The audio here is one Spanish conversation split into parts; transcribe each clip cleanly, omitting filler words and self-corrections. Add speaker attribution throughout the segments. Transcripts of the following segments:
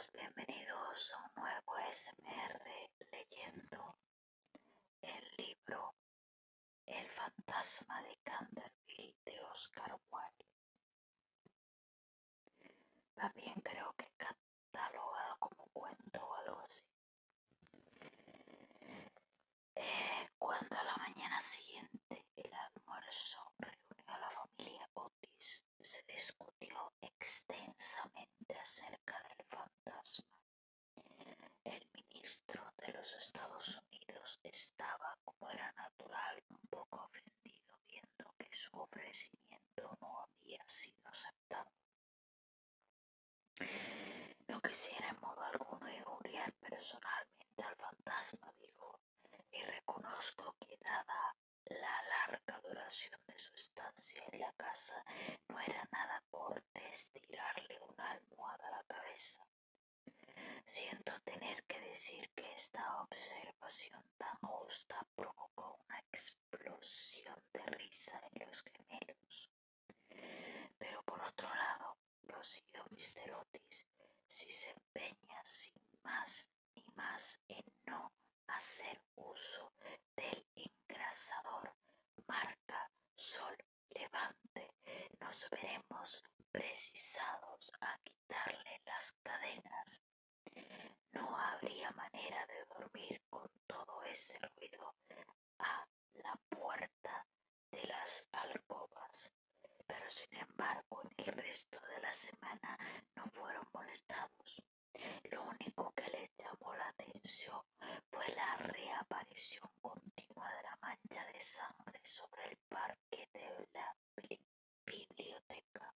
Speaker 1: Hola, bienvenidos a un nuevo ASMR leyendo el libro El fantasma de Canterville de Oscar Wilde. Va bien, creo que catalogado como cuento o algo así. Cuando a la mañana siguiente el almuerzo reunió a la familia Otis, se discutió extensamente acerca del fantasma. El ministro de los Estados Unidos estaba, como era natural, un poco ofendido viendo que su ofrecimiento no había sido aceptado. No quisiera en modo alguno injuriar personalmente al fantasma, dijo, y reconozco que dada la larga duración de su estancia en la casa, no era nada cortés tirarle una almohada a la cabeza. Siento tener que decir que esta observación tan justa provocó una explosión de risa en los gemelos. Pero por otro lado, prosiguió Mr. Otis, si se empeña sin más ni más en no hacer uso del engrasador marca Sol Levante, nos veremos precisados a quitarle las cadenas. No habría manera de dormir con todo ese ruido a la puerta de las alcobas, pero sin embargo en el resto de la semana no fueron molestados. Lo único que les llamó la atención fue la reaparición continua de la mancha de sangre sobre el parquet de la biblioteca.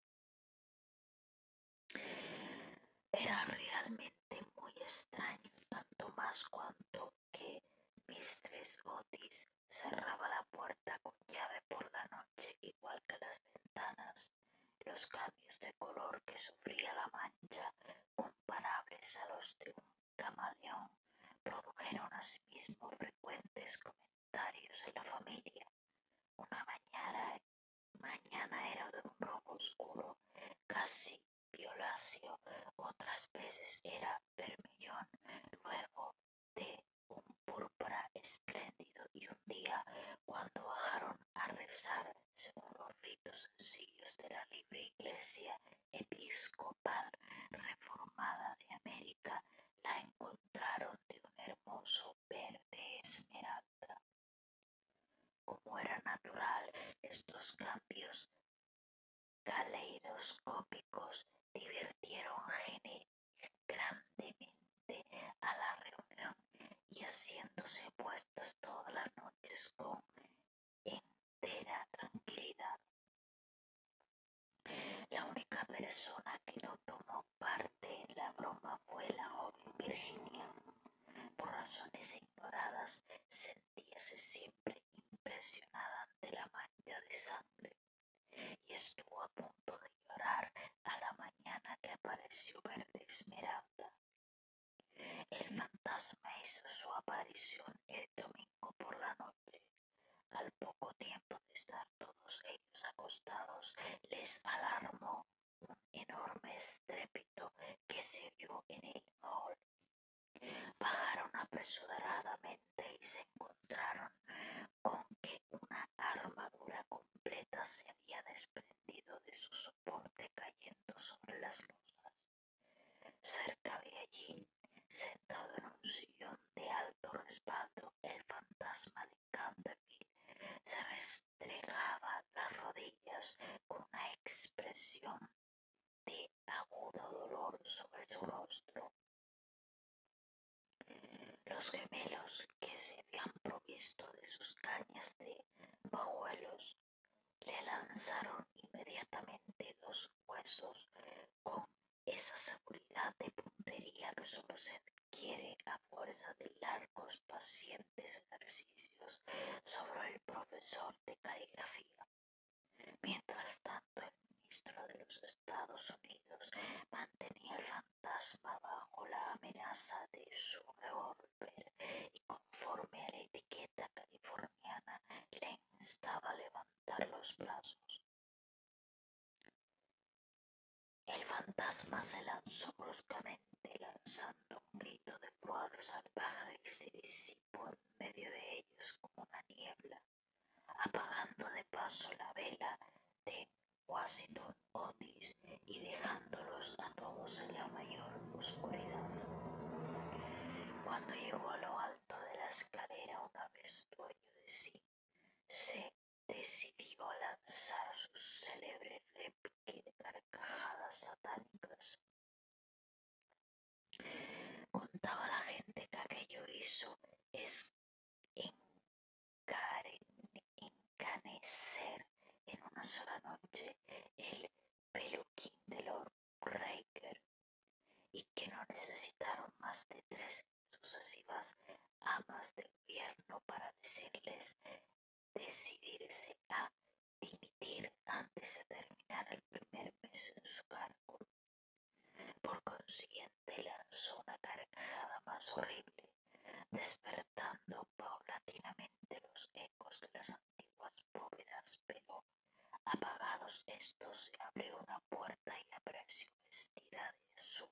Speaker 1: Era realmente muy extraño, tanto más cuanto que Mistress Otis cerraba la puerta con llave por la noche, igual que las ventanas. Los cambios de color que sufría la mancha, comparables a los de un camaleón, produjeron asimismo frecuentes comentarios en la familia. Una mañana era de un rojo oscuro, casi violáceo, otras veces era vermellón, luego de un púrpura espléndido, y un día, cuando bajaron a rezar según los ritos sencillos de la libre iglesia episcopal reformada de América, la encontraron de un hermoso verde esmeralda. Como era natural, estos cambios caleidoscópicos divirtieron grandemente a la reunión, y haciéndose puestos todas las noches con entera tranquilidad. La única persona que no tomó parte en la broma fue la joven Virginia. Por razones ignoradas, sentíase siempre impresionada ante la mancha de sangre, y estuvo a punto de llorar a la mañana que apareció verde esmeralda. El fantasma hizo su aparición el domingo por la noche. Al poco tiempo de estar todos ellos acostados, les alarmó un enorme estrépito que se oyó en el hall. Bajaron apresuradamente y se encontraron con que una armadura completa se había desprendido de su soporte cayendo sobre las losas. Cerca de allí, sentado en un sillón de alto respaldo, el fantasma de Canterville se restregaba las rodillas con una expresión de agudo dolor sobre su rostro. Los gemelos, que se habían provisto de sus cañas de bajuelos, le lanzaron inmediatamente dos huesos con esa seguridad de puntería que solo se adquiere a fuerza de largos pacientes ejercicios sobre el profesor de caligrafía. Mientras tanto, el ministro de los Estados Unidos mantenía el fantasma bajo la amenaza de su revólver, y conforme a la etiqueta californiana le instaba a levantar los brazos. El fantasma se lanzó bruscamente, paso la vela de Washington Otis y dejándolos a todos en la mayor oscuridad. Cuando llegó a lo alto de la escalera, una vez dueño de sí, se decidió a lanzar su célebre repique de carcajadas satánicas. Contaba la gente que aquello hizo encanecer en una sola noche el peluquín de Lord Raker y que no necesitaron más de 3 sucesivas amas de gobierno para decidirse a dimitir antes de terminar el primer mes en su cargo. Por consiguiente, lanzó una carcajada más horrible, despertando paulatinamente los ecos de las antiguas bóvedas, pero apagados estos se abrió una puerta y apareció vestida de azul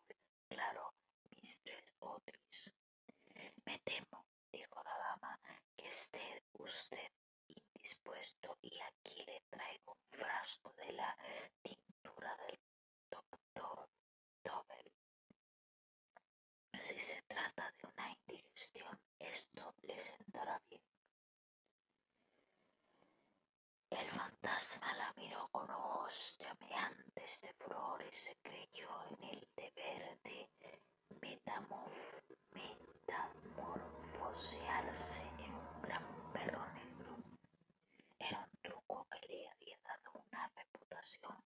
Speaker 1: claro Mistress Otis. Me temo, dijo la dama, que esté usted indispuesto y aquí le traigo un frasco de la tintura del doctor Dobell. Si se trata de una indigestión, esto le sentará bien. El fantasma la miró con ojos llameantes de furor y se creyó en el deber de metamorfosearse en un gran perro negro. Era un truco que le había dado una reputación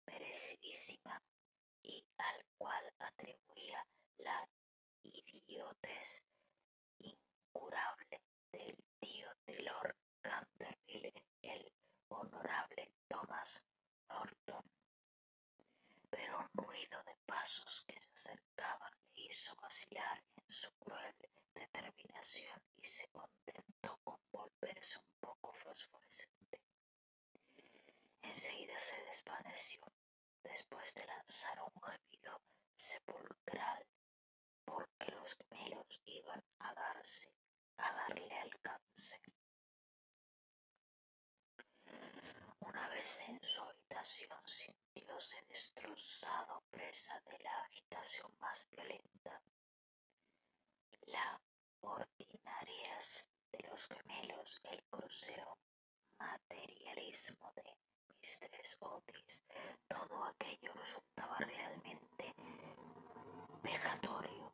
Speaker 1: merecidísima y al cual atribuía la idiotez incurable del tío de Lord Canterville, el honorable Thomas Norton. Pero un ruido de pasos que se acercaban le hizo vacilar en su cruel determinación y se contentó con volverse un poco fosforescente. Enseguida se desvaneció, después de lanzar un gemido sepulcral, porque los gemelos iban a darle alcance. Una vez en su habitación sintióse destrozado, presa de la agitación más violenta. La ordinariez de los gemelos, el grosero materialismo de Mistress Otis, todo aquello resultaba realmente vejatorio,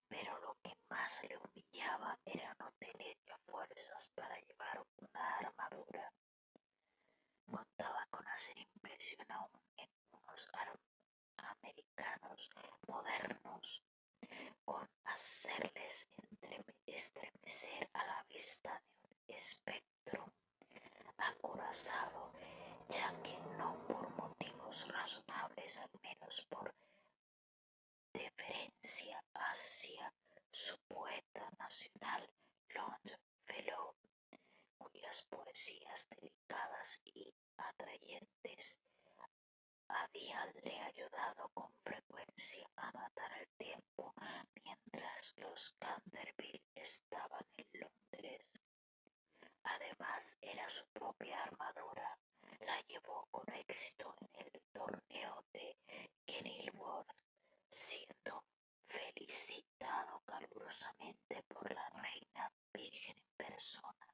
Speaker 1: pero lo que más le humillaba era no tener ya fuerzas para llevar una armadura. Contaba con hacer impresión aún en unos americanos modernos, con hacerles estremecer a la vista de un espectro acorazado, ya que no por motivos razonables, al menos por deferencia hacia su poeta nacional Longfellow, cuyas poesías delicadas y atrayentes habíanle ayudado con frecuencia a matar el tiempo mientras los Canterville estaban en Londres. Además, era su propia armadura. La llevó con éxito en el torneo de Kenilworth, siendo felicitado calurosamente por la reina virgen en persona.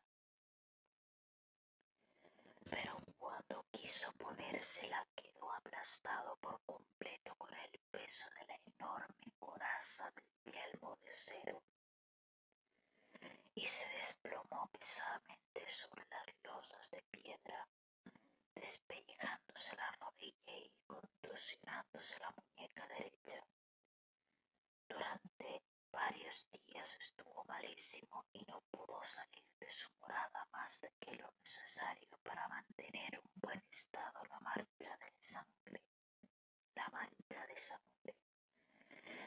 Speaker 1: Pero cuando quiso ponérsela quedó aplastado por completo con el peso de la enorme coraza del yelmo de cero y se desplomó pesadamente sobre las losas de piedra, despellejándose la rodilla y contusionándose la muñeca derecha. Durante varios días estuvo malísimo y no pudo salir de su morada más de que lo necesario para mantener en buen estado la mancha de sangre.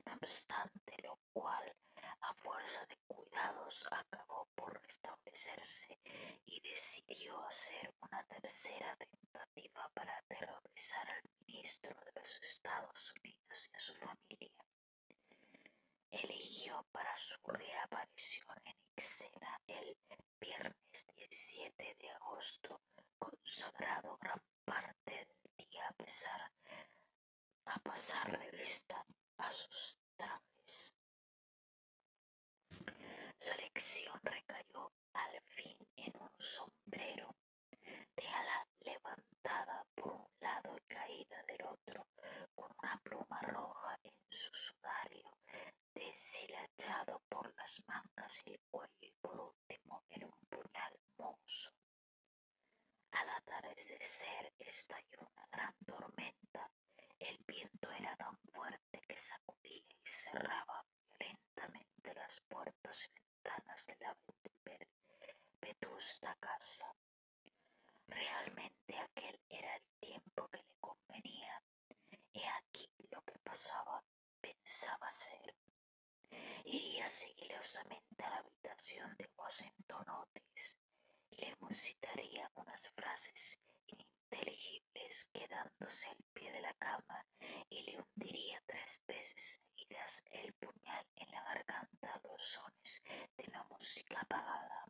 Speaker 1: No obstante lo cual, a fuerza de cuidados, acabó por restablecerse y decidió hacer una tercera tentativa para aterrorizar al ministro de los Estados Unidos y a su familia. Eligió para su reaparición en escena el viernes 17 de agosto con su agrado gran parte del día a pasar revista a sus trajes. Su elección recayó al fin en un sombrero de ala levantada por un lado y caída del otro, con una pluma roja en su sudario, deshilachado por las mangas y el cuello, y por último en un puñal mozo. Al atardecer estalló una gran tormenta. El viento era tan fuerte que sacudía y cerraba violentamente las puertas y ventanas de la vetusta casa. Realmente aquel era el tiempo que le convenía. He aquí lo que pasaba. Pensaba ser. Iría sigilosamente a la habitación de Washington Otis. Le musitaría unas frases ininteligibles quedándose al pie de la cama y le hundiría 3 veces seguidas el puñal en la garganta a los sones de una música apagada.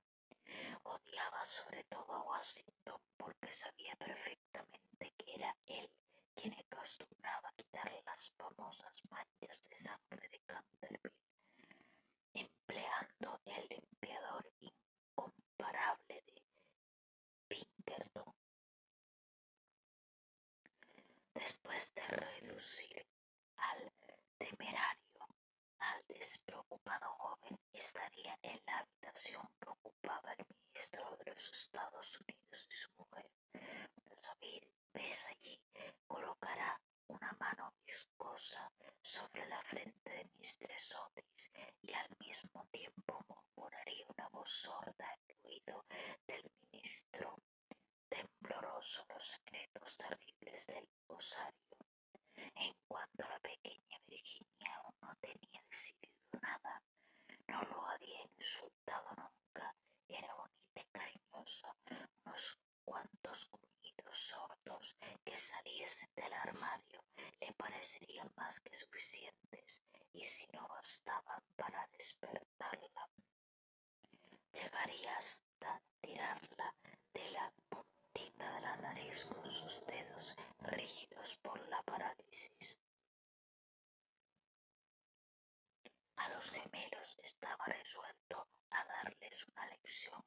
Speaker 1: Odiaba sobre todo a Washington porque sabía perfectamente que era él quien acostumbraba a quitar las famosas manchas de sangre de Canterville, empleando el limpiador incomparable de Pinkerton. Después de reducir al temerario, al despreocupado joven estaría en la habitación que ocupaba el ministro de los Estados Unidos y su mujer. David, ves allí, colocará una mano viscosa sobre la frente de Mistress Otis y al mismo tiempo murmuraría una voz sorda al oído del ministro tembloroso los secretos terribles del osario. En cuanto a la pequeña Virginia, aún no tenía decidido nada. No lo había insultado nunca. Era bonita y cariñosa. Unos cuantos gruñidos sordos que saliesen del armario le parecerían más que suficientes, y si no bastaban para despertarla, llegaría hasta tirarla de la puntita de la nariz con sus dedos rígidos por la parálisis. A los gemelos estaba resuelto a darles una lección.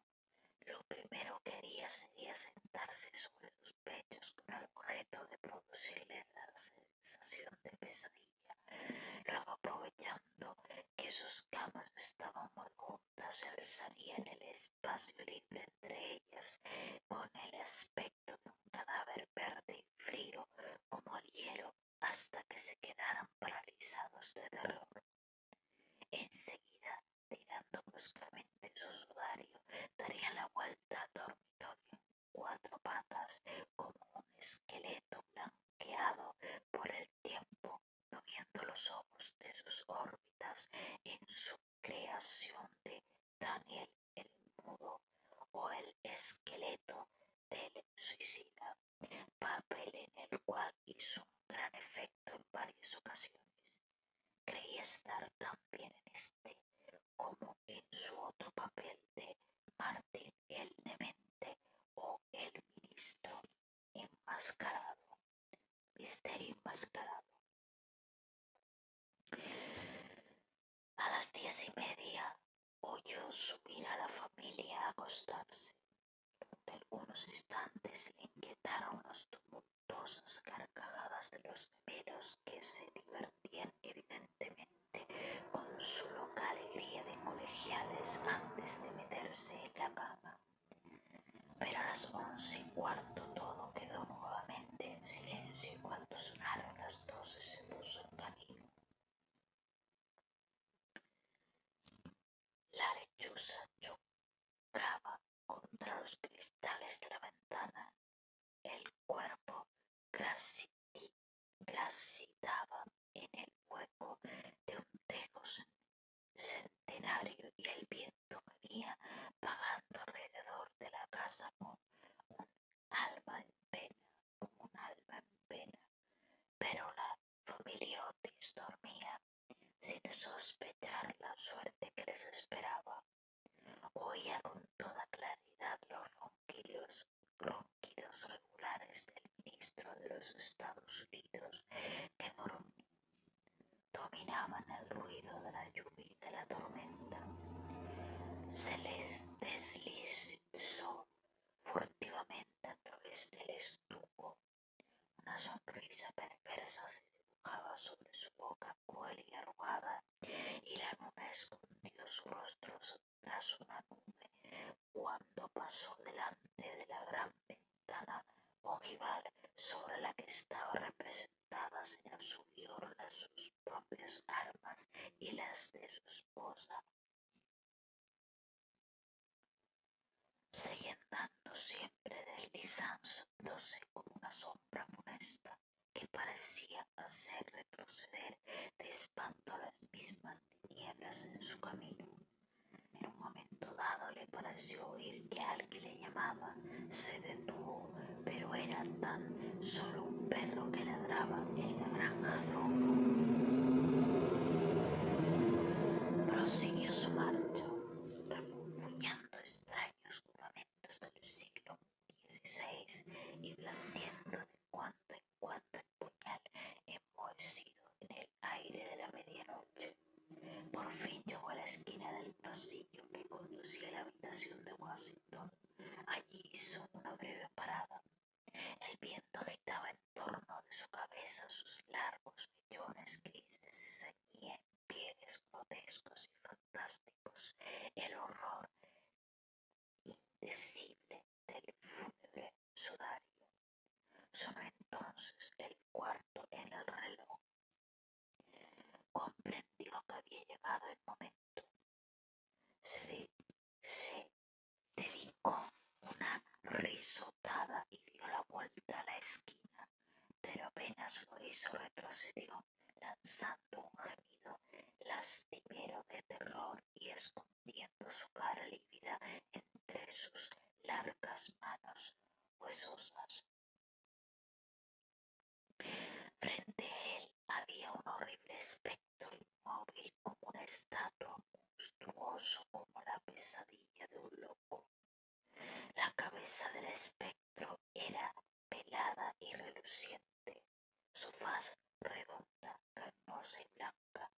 Speaker 1: Lo primero que haría sería sentarse sobre sus pechos con el objeto de producirles la sensación de pesadilla. Luego, aprovechando que sus camas estaban muy juntas, se alzaría en el espacio libre entre ellas con el aspecto de un cadáver verde y frío como el hielo hasta que se quedaran paralizados de terror. Enseguida, tirando bruscamente su sudario, daría la vuelta al dormitorio en 4 patas, como un esqueleto blanqueado por el tiempo, moviendo los ojos de sus órbitas en su creación de Daniel el Mudo o el esqueleto del suicida, papel en el cual hizo un gran efecto en varias ocasiones. Creía estar tan bien en este como en su otro papel de Martín el Demente o el ministro enmascarado, misterio enmascarado. A las 10:30 oyó subir a la familia a acostarse. Durante algunos instantes le inquietaron las tumultuosas carcajadas de los gemelos, que se divertían evidentemente con su loca alegría de colegiales antes de meterse en la cama. Pero a las 11:15 todo quedó nuevamente en silencio, y cuando sonaron las 12 se puso en camino. La lechuza chocaba contra los cristales de la ventana. El cuerpo gracitaba en el hueco de un tejo centenario, y el viento venía vagando alrededor de la casa como un alma en pena. Pero la familia Otis dormía sin sospechar la suerte que les esperaba. Oía con toda claridad los ronquidos ronquidos regulares del ministro de los Estados Unidos que dominaban el ruido de la lluvia y de la tormenta. Se les deslizó furtivamente a través del estuco. Una sonrisa perversa se dibujaba sobre su boca cruel y arrugada, y la luna escondió su rostro tras una nube cuando pasó delante de la gran ventana ojival sobre la que estaban representadas en su viola sus propias armas y las de su esposa. Seguía andando siempre deslizándose como una sombra funesta que parecía hacer retroceder de espanto las mismas tinieblas en su camino. En un momento dado le pareció oír que alguien le llamaba. Se detuvo, pero era tan solo un perro que ladraba en la granja roja. Prosiguió su marcha, refunfuñando extraños juramentos del siglo XVI y blandiendo de cuando en cuando el puñal enmohecido en el aire de la medianoche. Por fin llegó a la esquina del pasillo que conducía a la habitación de Washington. Allí hizo una breve parada. El viento agitaba en torno de su cabeza sus largos mechones grises y ceñía en pliegues grotescos y fantásticos el horror indecible del fúnebre sudario. Sonó entonces el cuarto en el reloj. Comprendió que había llegado el momento. Se dedicó una risotada y dio la vuelta a la esquina, pero apenas lo hizo retrocedió, lanzando un gemido lastimero de terror y escondiendo su cara lívida entre sus largas manos huesosas. Frente a él había un horrible espectro inmóvil como una estatua, monstruoso como la pesadilla de un loco. La cabeza del espectro era pelada y reluciente, su faz redonda, carnosa y blanca.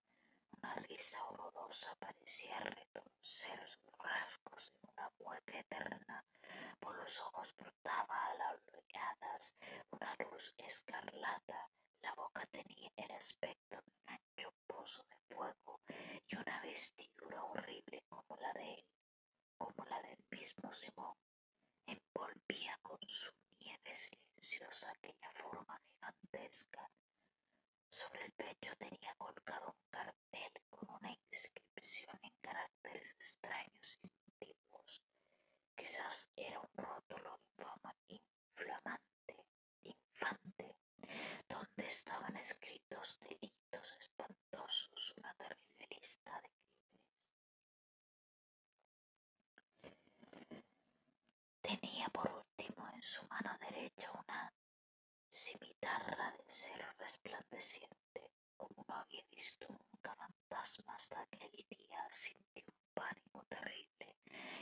Speaker 1: Una risa horrorosa parecía retorcer sus rasgos en una mueca eterna. Por los ojos brotaba a las oleadas una luz escarlata. La boca tenía el aspecto de un ancho pozo de fuego y una vestidura horrible como la de él, como la del mismo Simón. Envolvía con su nieve silenciosa aquella forma gigantesca. Sobre el pecho tenía colgado un cartel con una inscripción en caracteres extraños y antiguos. Quizás era un rótulo infante, donde estaban escritos delitos espantosos, una terrible lista de crímenes. Tenía por último en su mano derecha una cimitarra de acero resplandeciente. Como no había visto nunca fantasmas hasta aquel día, sintió un pánico terrible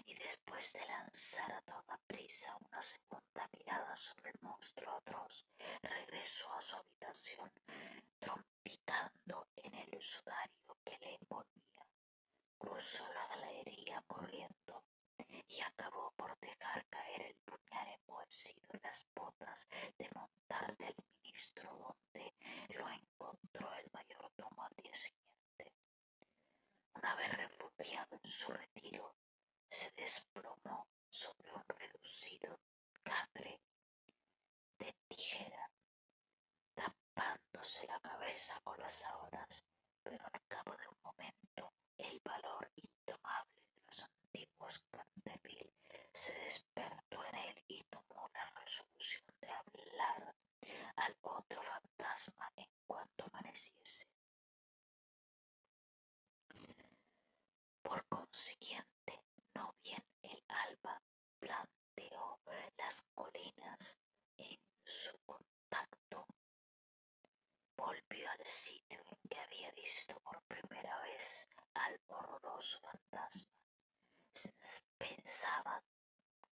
Speaker 1: y después de lanzar a toda prisa una segunda mirada sobre el monstruo atroz, regresó a su habitación trompicando en el sudario que le envolvía. Cruzó la galería corriendo y acabó por dejar caer el puñal enmohecido en las botas de montar del ministro, donde lo encontró el mayordomo al día siguiente. Una vez refugiado en su retiro, se desplomó sobre un reducido catre de tijera, tapándose la cabeza con las sábanas, pero al cabo de un momento el valor indomable de los antiguos Canterville se despertó en él y tomó la resolución de hablar al otro fantasma en cuanto amaneciese. Por consiguiente, no bien el alba planteó las colinas en su contacto, volvió al sitio en que había visto por primera vez al horroroso fantasma. Pensaba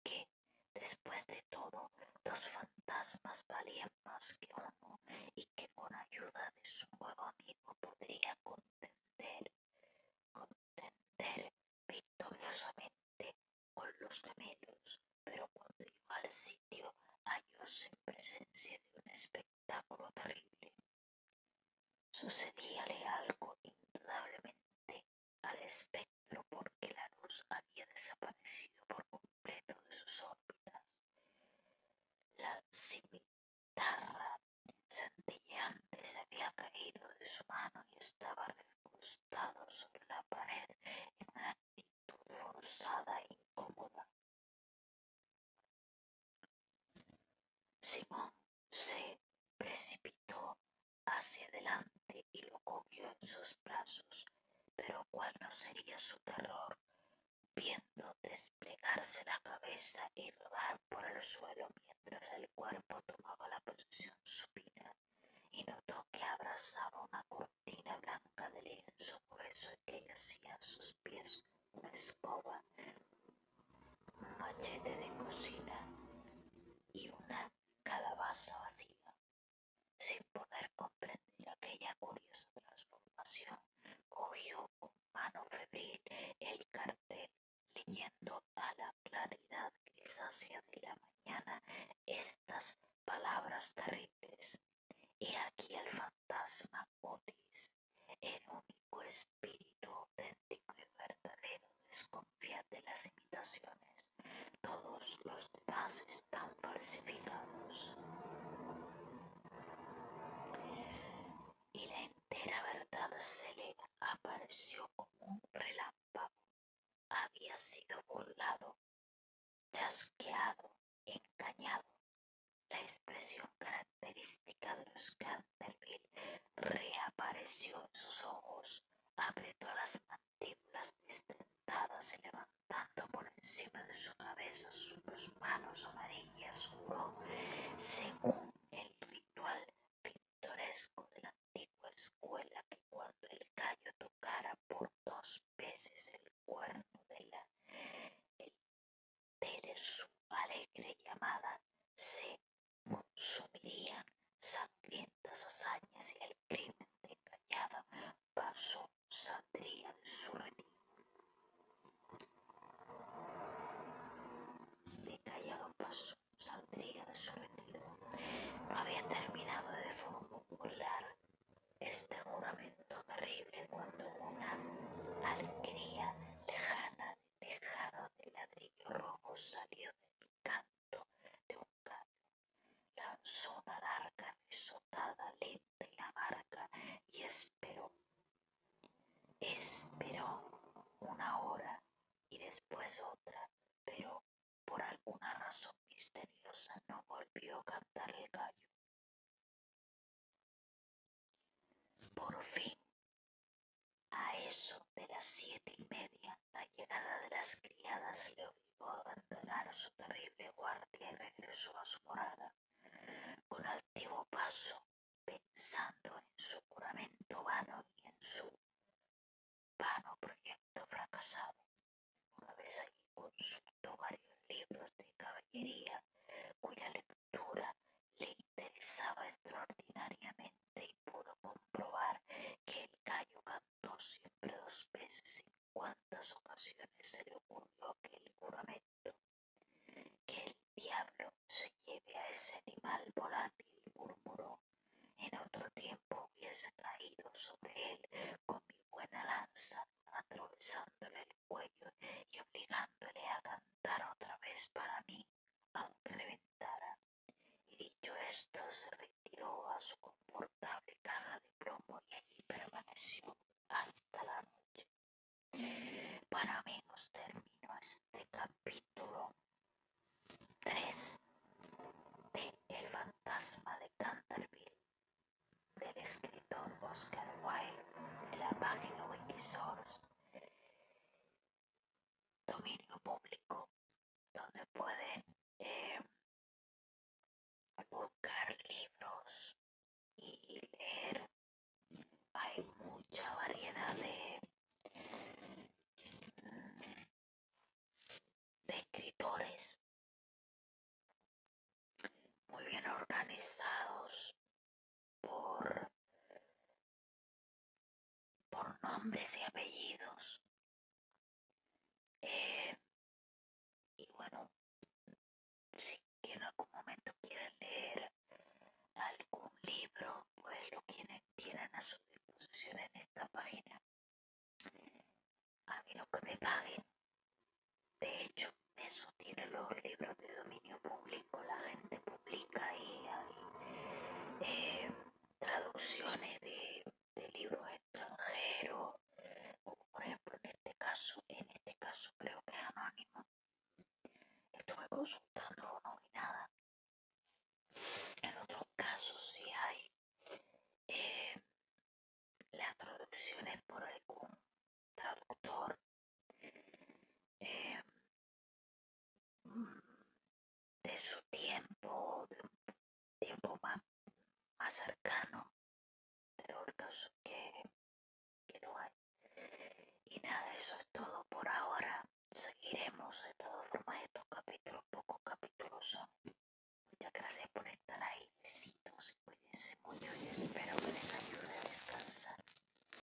Speaker 1: que, después de todo, los los fantasmas valían más que uno y que con ayuda de su nuevo amigo podría contender victoriosamente con los gemelos, pero cuando llegó al sitio hallóse en presencia de un espectáculo terrible. Sucedíale algo indudablemente al espectro porque la luz había desaparecido por completo de sus órbitas. La cimitarra centelleante se había caído de su mano y estaba recostado sobre la pared en una actitud forzada e incómoda. Simón se precipitó hacia adelante y lo cogió en sus brazos, pero cuál no sería su terror viendo desplegarse la cabeza y rodar por el suelo mientras el cuerpo tomaba la posición supina, y notó que abrazaba una cortina blanca de lienzo grueso y que yacía a sus pies una escoba, un machete de cocina y una calabaza vacía. Sin poder comprender aquella curiosa transformación, cogió con mano febril el cartel, leyendo a la claridad grisácea de la mañana estas palabras terribles: he aquí el fantasma Otis, el único espíritu auténtico y verdadero. Desconfiad de las imitaciones, todos los demás están falsificados. Y la entera verdad se le apareció como un relámpago. Había sido burlado, chasqueado, engañado. La expresión característica de los Canterville reapareció en sus ojos. Apretó las mandíbulas destentadas y levantando por encima de su cabeza sus manos amarillas, juró, según el ritual pintoresco de la antigua escuela, que cuando el gallo tocara por 2 veces el cuerno de su alegre llamada, se consumirían sangrientas hazañas y el crimen de callado paso saldría de su retiro. No había terminado de formular este juramento terrible cuando una alquería lejana de tejado de ladrillo rojo salió del canto de un gallo, lanzó una larga risotada lenta y amarga y esperó una hora y después otra, pero por alguna razón misteriosa no volvió a cantar el gallo. Por fin, a eso de las 7:30, la llegada de las criadas le obligó a abandonar su terrible guardia y regresó a su morada con altivo paso, pensando en su juramento vano y en su vano proyecto fracasado. Una vez allí consultó varios libros de caballería cuya lectura le interesaba extraordinariamente y pudo comprobar que el gallo cantó siempre 2 veces. En cuantas ocasiones se le ocurrió aquel juramento. Que el diablo se lleve a ese animal volátil, murmuró. En otro tiempo hubiese caído sobre él con mi buena lanza, atravesándole el cuello y obligándole a cantar otra vez para mí, aunque reventara. Y dicho esto, se retiró a su confortable caja de plomo y allí permaneció hasta la noche. Bueno, amigos, termino este capítulo 3 de El fantasma de Canterville, del escritor Oscar Wilde, de la página Wikisource, dominio público, donde pueden buscar libros y leer. Hay mucha variedad de escritores nombres y apellidos. Eh, y bueno, si que en algún momento quieren leer algún libro, pues lo tienen a su disposición en esta página. A mí no que me paguen. De hecho, eso tiene los libros de dominio público. La gente publica ahí hay traducciones de libros extranjeros, como por ejemplo en este caso creo que es anónimo. Estuve consultando, no vi nada. En otros casos sí hay eh, las traducciones por algún traductor eh, de su tiempo, de un tiempo más cercano, pero el caso es que lo hay. Y nada, eso es todo por ahora. Seguiremos de todas formas estos capítulos, pocos capítulos son. Muchas gracias por estar.